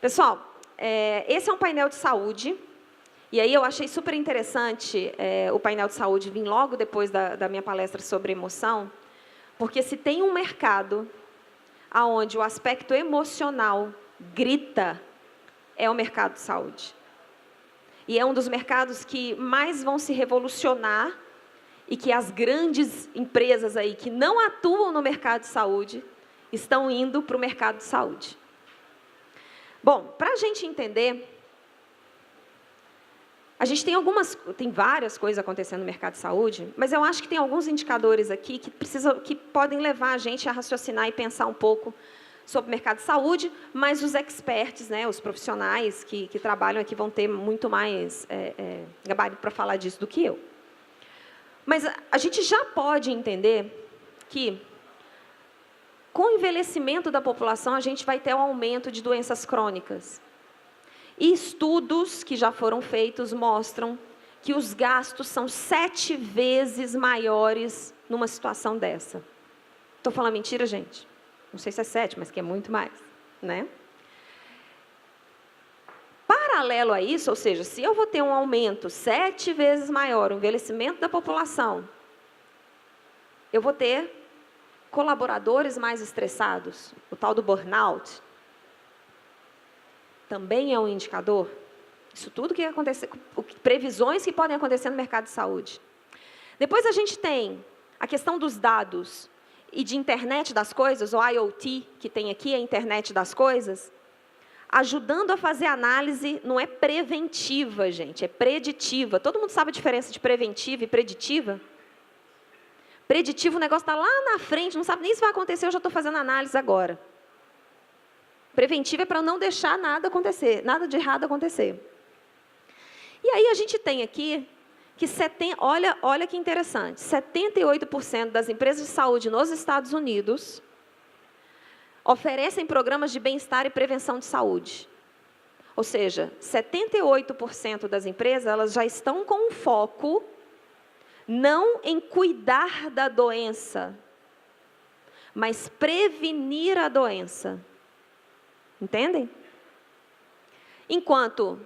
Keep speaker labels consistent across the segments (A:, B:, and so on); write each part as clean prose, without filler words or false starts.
A: Pessoal, esse é um painel de saúde, e aí eu achei super interessante o painel de saúde vir logo depois da minha palestra sobre emoção, porque se tem um mercado onde o aspecto emocional grita, é o mercado de saúde. E é um dos mercados que mais vão se revolucionar e que as grandes empresas aí que não atuam no mercado de saúde estão indo para o mercado de saúde. Bom, para a gente entender, a gente tem várias coisas acontecendo no mercado de saúde, mas eu acho que tem alguns indicadores aqui que podem levar a gente a raciocinar e pensar um pouco sobre o mercado de saúde, mas os experts, né, os profissionais que trabalham aqui vão ter muito mais gabarito para falar disso do que eu. Mas a gente já pode entender que, com o envelhecimento da população, a gente vai ter um aumento de doenças crônicas. E estudos que já foram feitos mostram que os gastos são 7 vezes maiores numa situação dessa. Estou falando mentira, gente? Não sei se é 7, mas que é muito mais, né? Paralelo a isso, ou seja, se eu vou ter um aumento 7 vezes maior, o envelhecimento da população, eu vou ter colaboradores mais estressados, o tal do burnout, também é um indicador. Isso tudo que acontece, previsões que podem acontecer no mercado de saúde. Depois a gente tem a questão dos dados e de internet das coisas, o IoT, que tem aqui, a internet das coisas, ajudando a fazer análise, não é preventiva, gente, é preditiva. Todo mundo sabe a diferença de preventiva e preditiva? Preditivo, o negócio está lá na frente, não sabe nem se vai acontecer, eu já estou fazendo análise agora. Preventivo é para não deixar nada acontecer, nada de errado acontecer. E aí a gente tem aqui que olha que interessante, 78% das empresas de saúde nos Estados Unidos oferecem programas de bem-estar e prevenção de saúde. Ou seja, 78% das empresas elas já estão com um foco não em cuidar da doença, mas prevenir a doença. Entendem? Enquanto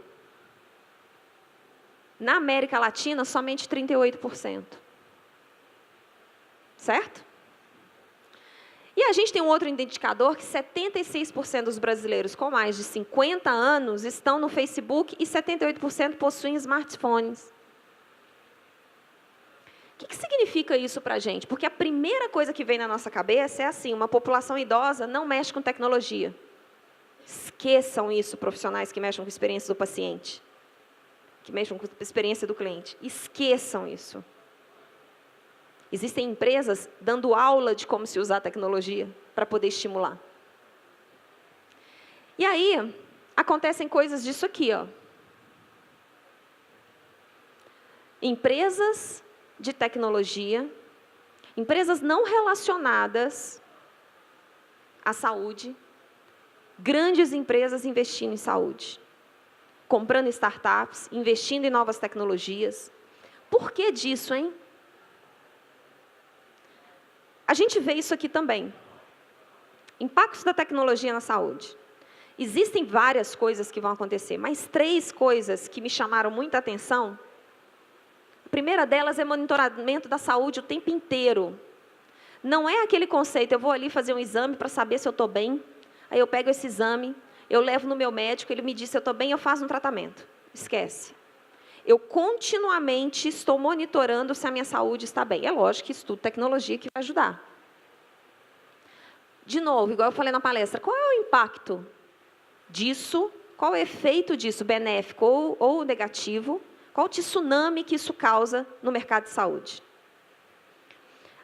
A: na América Latina, somente 38%. Certo? E a gente tem um outro indicador que 76% dos brasileiros com mais de 50 anos estão no Facebook e 78% possuem smartphones. O que significa isso para a gente? Porque a primeira coisa que vem na nossa cabeça é assim, uma população idosa não mexe com tecnologia. Esqueçam isso, profissionais que mexem com a experiência do paciente, que mexem com a experiência do cliente. Esqueçam isso. Existem empresas dando aula de como se usar a tecnologia para poder estimular. E aí, acontecem coisas disso aqui, ó. Empresas de tecnologia, empresas não relacionadas à saúde, grandes empresas investindo em saúde, comprando startups, investindo em novas tecnologias. Por que disso, hein? A gente vê isso aqui também. Impactos da tecnologia na saúde. Existem várias coisas que vão acontecer, mas 3 coisas que me chamaram muita atenção. A primeira delas é monitoramento da saúde o tempo inteiro. Não é aquele conceito, eu vou ali fazer um exame para saber se eu estou bem, aí eu pego esse exame, eu levo no meu médico, ele me diz se eu estou bem, eu faço um tratamento. Esquece. Eu continuamente estou monitorando se a minha saúde está bem. É lógico que estudo tecnologia que vai ajudar. De novo, igual eu falei na palestra, qual é o impacto disso? Qual é o efeito disso, benéfico ou negativo? Qual o tsunami que isso causa no mercado de saúde?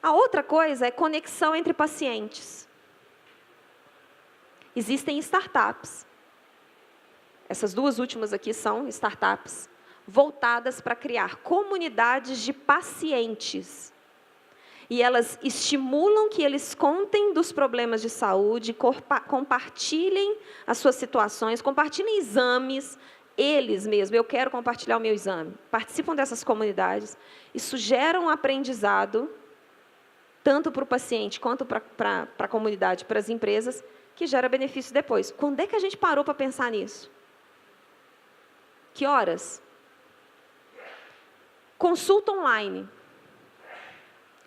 A: A outra coisa é conexão entre pacientes. Existem startups. Essas 2 últimas aqui são startups voltadas para criar comunidades de pacientes. E elas estimulam que eles contem dos problemas de saúde, compartilhem as suas situações, compartilhem exames, eles mesmos, eu quero compartilhar o meu exame. Participam dessas comunidades. Isso gera um aprendizado, tanto para o paciente quanto para a comunidade, para as empresas, que gera benefício depois. Quando é que a gente parou para pensar nisso? Que horas? Consulta online.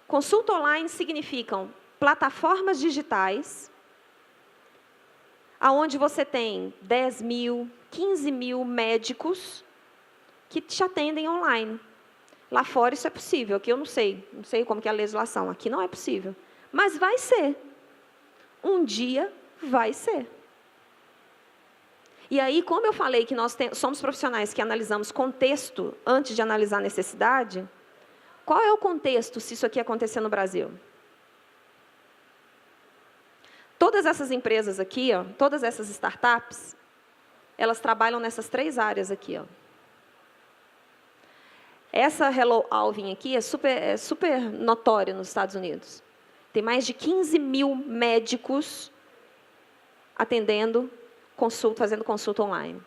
A: Consulta online significam plataformas digitais, onde você tem 10 mil, 15 mil médicos que te atendem online. Lá fora isso é possível, aqui eu não sei como que é a legislação, aqui não é possível. Mas vai ser. Um dia vai ser. E aí, como eu falei que nós somos profissionais que analisamos contexto antes de analisar necessidade, qual é o contexto se isso aqui acontecer no Brasil? Todas essas empresas aqui, ó, todas essas startups, elas trabalham nessas 3 áreas aqui. Ó. Essa Hello Alvin aqui é super notória nos Estados Unidos. Tem mais de 15 mil médicos atendendo, fazendo consulta online.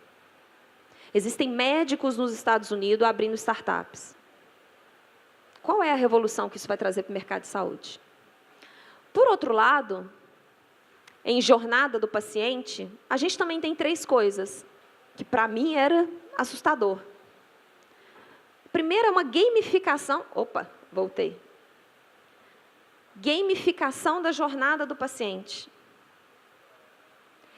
A: Existem médicos nos Estados Unidos abrindo startups. Qual é a revolução que isso vai trazer para o mercado de saúde? Por outro lado, em jornada do paciente, a gente também tem 3 coisas, que para mim era assustador. Primeiro é uma gamificação. Opa, voltei. Gamificação da jornada do paciente.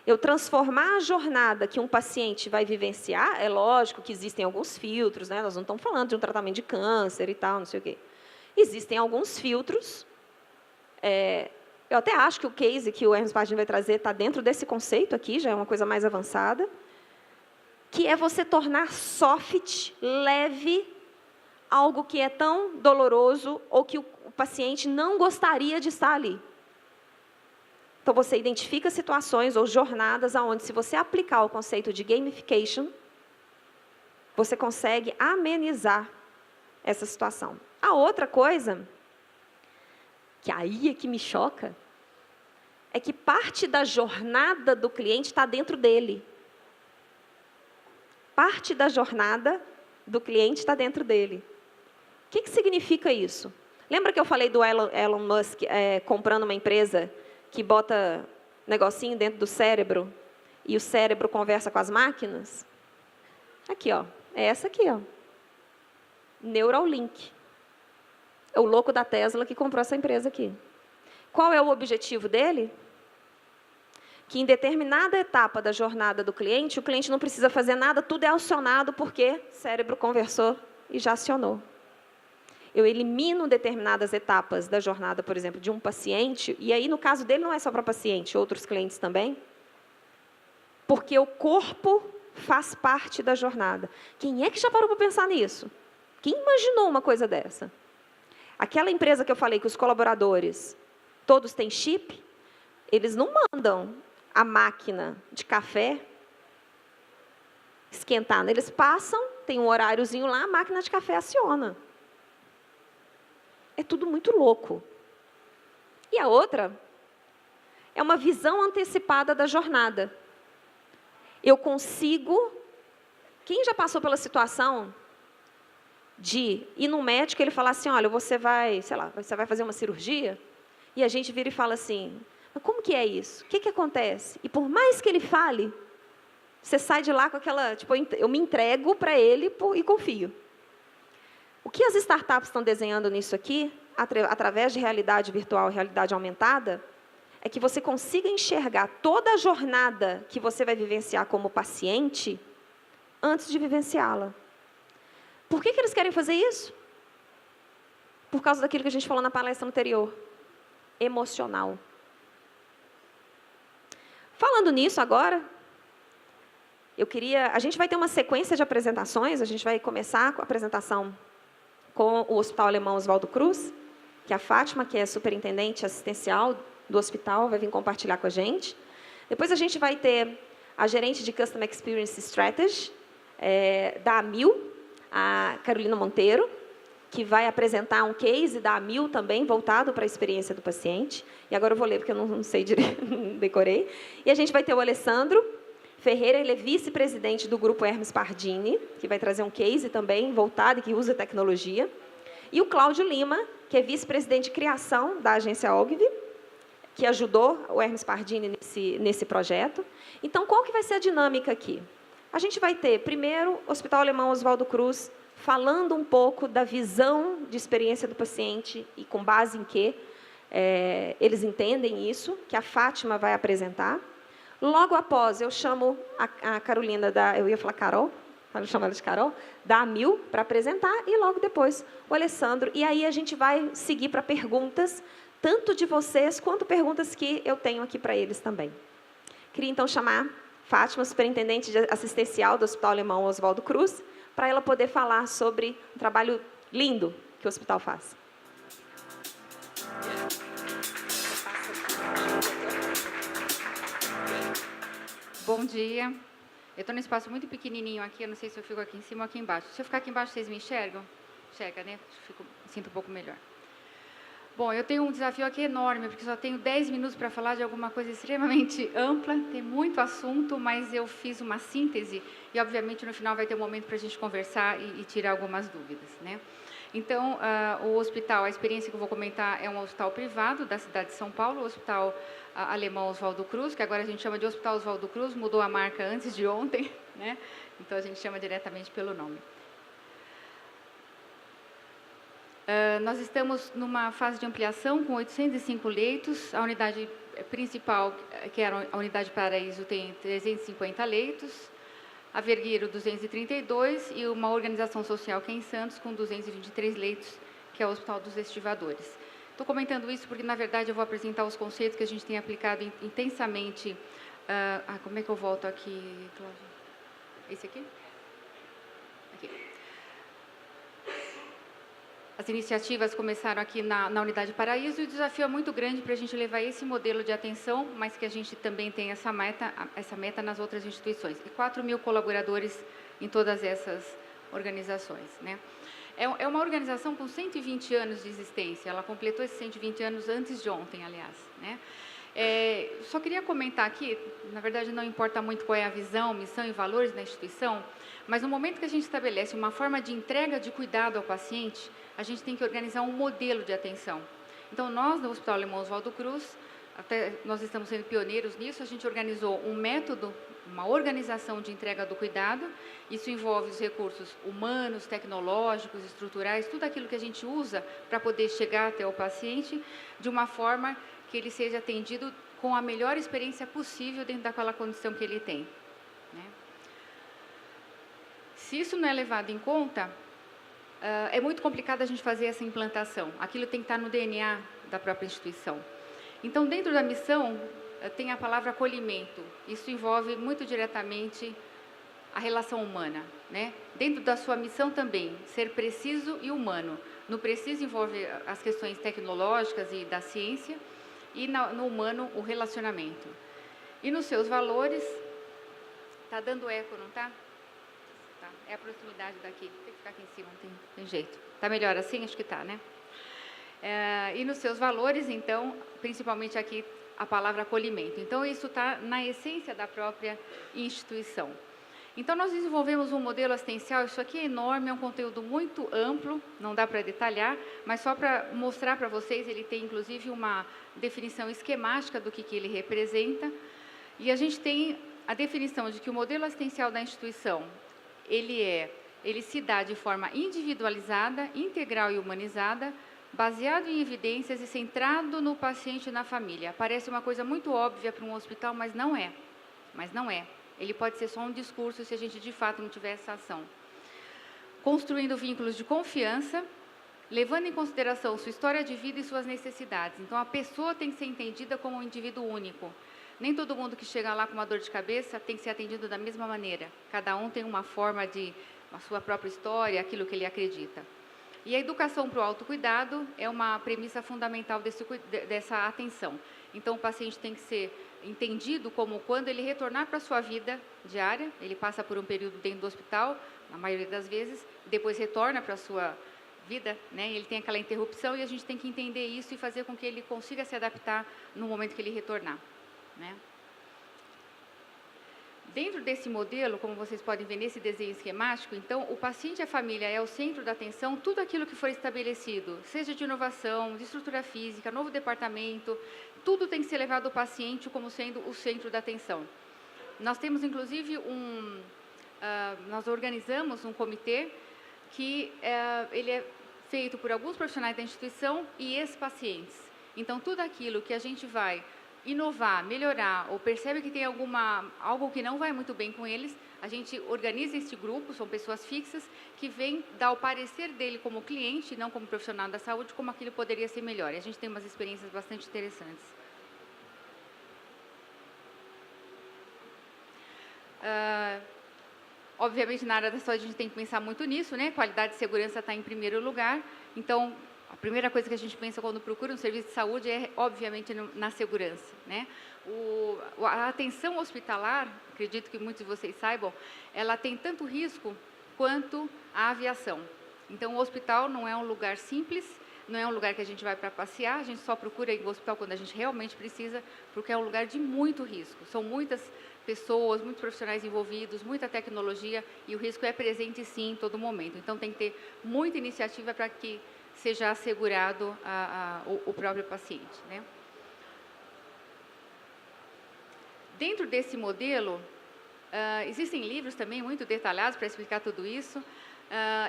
A: Eu transformar a jornada que um paciente vai vivenciar, é lógico que existem alguns filtros, né? Nós não estamos falando de um tratamento de câncer e tal, não sei o quê. Existem alguns filtros. Eu até acho que o case que o Hermes Pardini vai trazer está dentro desse conceito aqui, já é uma coisa mais avançada, que é você tornar soft, leve, algo que é tão doloroso ou que o paciente não gostaria de estar ali. Então, você identifica situações ou jornadas onde, se você aplicar o conceito de gamification, você consegue amenizar essa situação. A outra coisa, que aí é que me choca, é que parte da jornada do cliente está dentro dele. Parte da jornada do cliente está dentro dele. O que significa isso? Lembra que eu falei do Elon Musk comprando uma empresa que bota negocinho dentro do cérebro e o cérebro conversa com as máquinas? Aqui, ó. É essa aqui, ó. Neuralink. É o louco da Tesla que comprou essa empresa aqui. Qual é o objetivo dele? Que em determinada etapa da jornada do cliente, o cliente não precisa fazer nada, tudo é acionado porque o cérebro conversou e já acionou. Eu elimino determinadas etapas da jornada, por exemplo, de um paciente, e aí, no caso dele, não é só para paciente, outros clientes também, porque o corpo faz parte da jornada. Quem é que já parou para pensar nisso? Quem imaginou uma coisa dessa? Aquela empresa que eu falei que os colaboradores, todos têm chip, eles não mandam a máquina de café esquentar, né? Eles passam, tem um horáriozinho lá, a máquina de café aciona. É tudo muito louco. E a outra é uma visão antecipada da jornada. Eu consigo... Quem já passou pela situação de ir num médico e ele falar assim, olha, você vai fazer uma cirurgia, e a gente vira e fala assim, mas como que é isso? O que acontece? E por mais que ele fale, você sai de lá com aquela, tipo, eu me entrego para ele e confio. O que as startups estão desenhando nisso aqui, através de realidade virtual, realidade aumentada, é que você consiga enxergar toda a jornada que você vai vivenciar como paciente antes de vivenciá-la. Por que eles querem fazer isso? Por causa daquilo que a gente falou na palestra anterior. Emocional. Falando nisso agora, a gente vai ter uma sequência de apresentações, a gente vai começar com a apresentação com o Hospital Alemão Oswaldo Cruz, que a Fátima, que é superintendente assistencial do hospital, vai vir compartilhar com a gente. Depois a gente vai ter a gerente de Customer Experience Strategy, da Amil, a Carolina Monteiro, que vai apresentar um case da Amil também, voltado para a experiência do paciente. E agora eu vou ler, porque eu não sei direito, decorei. E a gente vai ter o Alessandro Ferreira, ele é vice-presidente do grupo Hermes Pardini, que vai trazer um case também voltado e que usa tecnologia. E o Cláudio Lima, que é vice-presidente de criação da agência Ogilvy, que ajudou o Hermes Pardini nesse projeto. Então, qual que vai ser a dinâmica aqui? A gente vai ter, primeiro, o Hospital Alemão Oswaldo Cruz, falando um pouco da visão de experiência do paciente e com base em que eles entendem isso, que a Fátima vai apresentar. Logo após, eu chamo a Carolina, eu ia falar Carol, para chamar ela de Carol, da AMIL, para apresentar, e logo depois o Alessandro. E aí a gente vai seguir para perguntas, tanto de vocês, quanto perguntas que eu tenho aqui para eles também. Queria, então, chamar Fátima, superintendente assistencial do Hospital Alemão Oswaldo Cruz, para ela poder falar sobre o trabalho lindo que o hospital faz.
B: Bom dia. Eu estou num espaço muito pequenininho aqui, eu não sei se eu fico aqui em cima ou aqui embaixo. Se eu ficar aqui embaixo, vocês me enxergam? Enxerga, né? Sinto um pouco melhor. Bom, eu tenho um desafio aqui enorme, porque só tenho 10 minutos para falar de alguma coisa extremamente ampla, tem muito assunto, mas eu fiz uma síntese e, obviamente, no final vai ter um momento para a gente conversar e tirar algumas dúvidas, né? Então, o hospital, a experiência que eu vou comentar é um hospital privado da cidade de São Paulo, o Hospital Alemão Oswaldo Cruz, que agora a gente chama de Hospital Oswaldo Cruz, mudou a marca antes de ontem, né? Então a gente chama diretamente pelo nome. Nós estamos numa fase de ampliação com 805 leitos, a unidade principal, que era a unidade Paraíso, tem 350 leitos, a Vergueiro 232 e uma organização social que é em Santos com 223 leitos, que é o Hospital dos Estivadores. Estou comentando isso porque, na verdade, eu vou apresentar os conceitos que a gente tem aplicado intensamente. Como é que eu volto aqui, Cláudia? Esse aqui? Aqui. As iniciativas começaram aqui na Unidade Paraíso e o desafio é muito grande para a gente levar esse modelo de atenção, mas que a gente também tem essa meta nas outras instituições. E 4.000 colaboradores em todas essas organizações, né? É uma organização com 120 anos de existência, ela completou esses 120 anos antes de ontem, aliás, né? Só queria comentar aqui, na verdade não importa muito qual é a visão, missão e valores da instituição, mas no momento que a gente estabelece uma forma de entrega de cuidado ao paciente, a gente tem que organizar um modelo de atenção. Então, nós, no Hospital Alemão Oswaldo Cruz, até nós estamos sendo pioneiros nisso, a gente organizou um método, uma organização de entrega do cuidado. Isso envolve os recursos humanos, tecnológicos, estruturais, tudo aquilo que a gente usa para poder chegar até o paciente de uma forma que ele seja atendido com a melhor experiência possível dentro daquela condição que ele tem, né? Se isso não é levado em conta, é muito complicado a gente fazer essa implantação. Aquilo tem que estar no DNA da própria instituição. Então, dentro da missão, tem a palavra acolhimento. Isso envolve muito diretamente a relação humana, né? Dentro da sua missão também, ser preciso e humano. No preciso envolve as questões tecnológicas e da ciência, e no humano, o relacionamento. E nos seus valores, está dando eco, não está? Tá, é a proximidade daqui, tem que ficar aqui em cima, não tem jeito. Está melhor assim? Acho que está, né? E nos seus valores, então, principalmente aqui, a palavra acolhimento. Então, isso está na essência da própria instituição. Então, nós desenvolvemos um modelo assistencial, isso aqui é enorme, é um conteúdo muito amplo, não dá para detalhar, mas só para mostrar para vocês, ele tem, inclusive, uma definição esquemática do que ele representa, e a gente tem a definição de que o modelo assistencial da instituição, ele se dá de forma individualizada, integral e humanizada, baseado em evidências e centrado no paciente e na família. Parece uma coisa muito óbvia para um hospital, mas não é. Ele pode ser só um discurso se a gente, de fato, não tiver essa ação. Construindo vínculos de confiança, levando em consideração sua história de vida e suas necessidades. Então, a pessoa tem que ser entendida como um indivíduo único. Nem todo mundo que chega lá com uma dor de cabeça tem que ser atendido da mesma maneira. Cada um tem uma forma a sua própria história, aquilo que ele acredita. E a educação para o autocuidado é uma premissa fundamental dessa atenção. Então, o paciente tem que ser entendido como quando ele retornar para a sua vida diária, ele passa por um período dentro do hospital, na maioria das vezes, depois retorna para a sua vida, né? Ele tem aquela interrupção e a gente tem que entender isso e fazer com que ele consiga se adaptar no momento que ele retornar, né? Dentro desse modelo, como vocês podem ver nesse desenho esquemático, então, o paciente e a família é o centro da atenção, tudo aquilo que for estabelecido, seja de inovação, de estrutura física, novo departamento, tudo tem que ser levado ao paciente como sendo o centro da atenção. Nós temos, inclusive, nós organizamos um comitê que ele é feito por alguns profissionais da instituição e ex-pacientes. Então, tudo aquilo que a gente vai inovar, melhorar, ou percebe que tem algo que não vai muito bem com eles, a gente organiza esse grupo, são pessoas fixas, que vêm dar o parecer dele como cliente, não como profissional da saúde, como aquilo poderia ser melhor. E a gente tem umas experiências bastante interessantes. Obviamente, na área da saúde, a gente tem que pensar muito nisso, né? Qualidade e segurança está em primeiro lugar. Então, a primeira coisa que a gente pensa quando procura um serviço de saúde é, obviamente, na segurança, né? A atenção hospitalar, acredito que muitos de vocês saibam, ela tem tanto risco quanto a aviação. Então, o hospital não é um lugar simples, não é um lugar que a gente vai para passear, a gente só procura ir ao hospital quando a gente realmente precisa, porque é um lugar de muito risco. São muitas pessoas, muitos profissionais envolvidos, muita tecnologia, e o risco é presente, sim, em todo momento. Então, tem que ter muita iniciativa para que seja assegurado o próprio paciente, né? Dentro desse modelo, existem livros também muito detalhados para explicar tudo isso.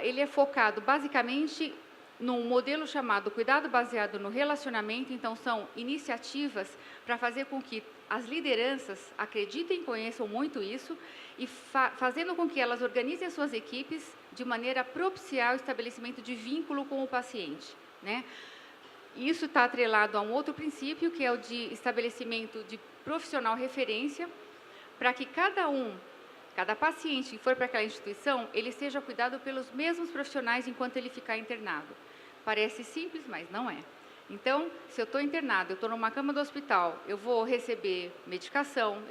B: Ele é focado basicamente num modelo chamado cuidado baseado no relacionamento. Então, são iniciativas para fazer com que as lideranças acreditem e conheçam muito isso e fazendo com que elas organizem as suas equipes de maneira a propiciar o estabelecimento de vínculo com o paciente, né? Isso está atrelado a um outro princípio, que é o de estabelecimento de profissional referência, para que cada paciente que for para aquela instituição, ele seja cuidado pelos mesmos profissionais enquanto ele ficar internado. Parece simples, mas não é. Então, se eu estou internado, eu estou numa cama do hospital, eu vou receber medicação,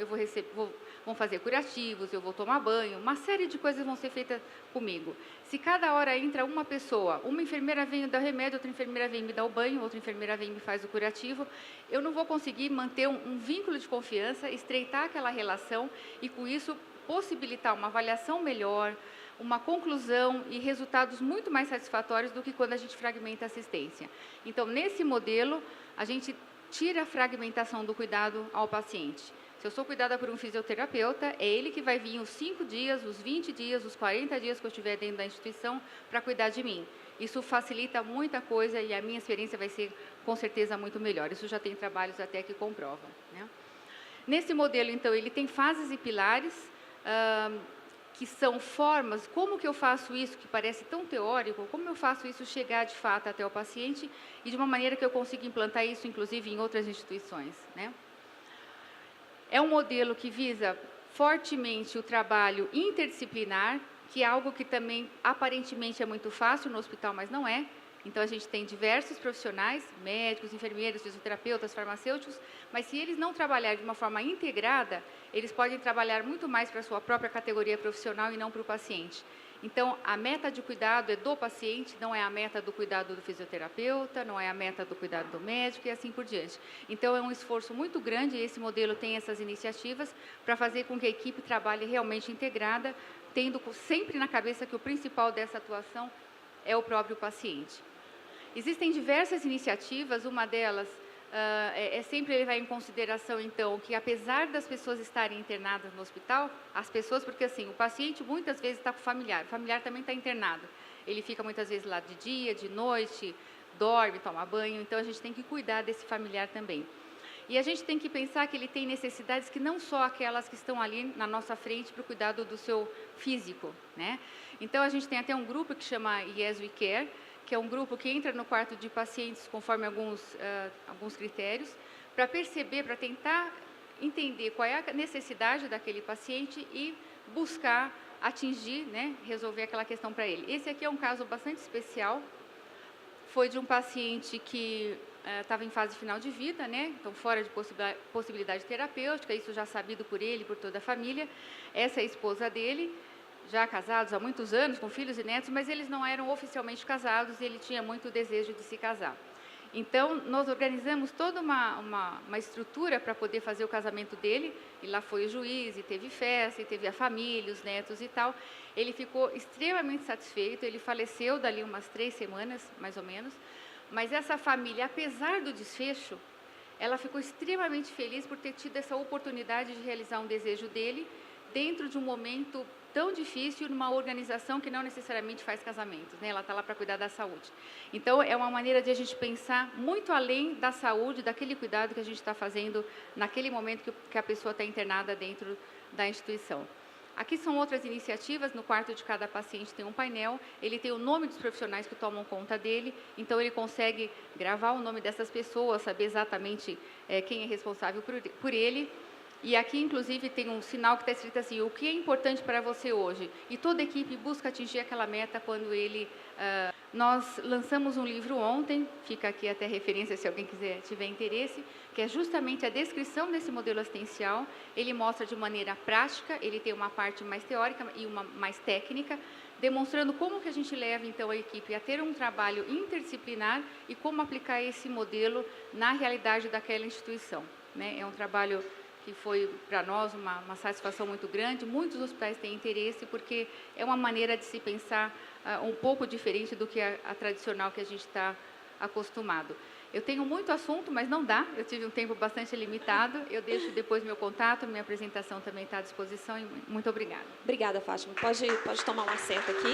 B: vão fazer curativos, eu vou tomar banho, uma série de coisas vão ser feitas comigo. Se cada hora entra uma pessoa, uma enfermeira vem me dar o remédio, outra enfermeira vem me dar o banho, outra enfermeira vem me faz o curativo, eu não vou conseguir manter um vínculo de confiança, estreitar aquela relação e, com isso, possibilitar uma avaliação melhor, uma conclusão e resultados muito mais satisfatórios do que quando a gente fragmenta a assistência. Então, nesse modelo, a gente tira a fragmentação do cuidado ao paciente. Se eu sou cuidada por um fisioterapeuta, é ele que vai vir os 5 dias, os 20 dias, os 40 dias que eu estiver dentro da instituição para cuidar de mim. Isso facilita muita coisa e a minha experiência vai ser, com certeza, muito melhor. Isso já tem trabalhos até que comprovam, né? Nesse modelo, então, ele tem fases e pilares, que são formas, como que eu faço isso, que parece tão teórico, como eu faço isso chegar de fato até o paciente e de uma maneira que eu consiga implantar isso, inclusive, em outras instituições, né? É um modelo que visa fortemente o trabalho interdisciplinar, que é algo que também, aparentemente, é muito fácil no hospital, mas não é. Então, a gente tem diversos profissionais, médicos, enfermeiros, fisioterapeutas, farmacêuticos, mas se eles não trabalharem de uma forma integrada, eles podem trabalhar muito mais para a sua própria categoria profissional e não para o paciente. Então, a meta de cuidado é do paciente, não é a meta do cuidado do fisioterapeuta, não é a meta do cuidado do médico e assim por diante. Então, é um esforço muito grande e esse modelo tem essas iniciativas para fazer com que a equipe trabalhe realmente integrada, tendo sempre na cabeça que o principal dessa atuação é o próprio paciente. Existem diversas iniciativas, uma delas sempre levar em consideração, então, que apesar das pessoas estarem internadas no hospital, as pessoas, porque assim, o paciente muitas vezes está com o familiar também está internado, ele fica muitas vezes lá de dia, de noite, dorme, toma banho, então a gente tem que cuidar desse familiar também. E a gente tem que pensar que ele tem necessidades que não só aquelas que estão ali na nossa frente para o cuidado do seu físico, né? Então, a gente tem até um grupo que chama Yes We Care, que é um grupo que entra no quarto de pacientes conforme alguns critérios, para perceber, para tentar entender qual é a necessidade daquele paciente e buscar atingir, né, resolver aquela questão para ele. Esse aqui é um caso bastante especial, foi de um paciente que estava em fase final de vida, né, então fora de possibilidade terapêutica, isso já sabido por ele e por toda a família. Essa é a esposa dele, já casados há muitos anos, com filhos e netos, mas eles não eram oficialmente casados e ele tinha muito desejo de se casar. Então, nós organizamos toda uma estrutura para poder fazer o casamento dele, e lá foi o juiz, e teve festa, e teve a família, os netos e tal. Ele ficou extremamente satisfeito, ele faleceu dali umas 3 semanas, mais ou menos, mas essa família, apesar do desfecho, ela ficou extremamente feliz por ter tido essa oportunidade de realizar um desejo dele dentro de um momento tão difícil, numa organização que não necessariamente faz casamentos, né? Ela está lá para cuidar da saúde. Então, é uma maneira de a gente pensar muito além da saúde, daquele cuidado que a gente está fazendo naquele momento que a pessoa está internada dentro da instituição. Aqui são outras iniciativas, no quarto de cada paciente tem um painel, ele tem o nome dos profissionais que tomam conta dele, então ele consegue gravar o nome dessas pessoas, saber exatamente quem é responsável por ele. E aqui, inclusive, tem um sinal que está escrito assim, o que é importante para você hoje? E toda a equipe busca atingir aquela meta quando ele... Nós lançamos um livro ontem, fica aqui até referência se alguém tiver interesse, que é justamente a descrição desse modelo assistencial. Ele mostra de maneira prática, ele tem uma parte mais teórica e uma mais técnica, demonstrando como que a gente leva, então, a equipe a ter um trabalho interdisciplinar e como aplicar esse modelo na realidade daquela instituição, né? É um trabalho que foi para nós uma satisfação muito grande. Muitos hospitais têm interesse, porque é uma maneira de se pensar um pouco diferente do que a tradicional que a gente está acostumado. Eu tenho muito assunto, mas não dá, eu tive um tempo bastante limitado. Eu deixo depois meu contato, minha apresentação também está à disposição, e muito obrigada.
A: Obrigada, Fátima. Pode tomar um assento aqui.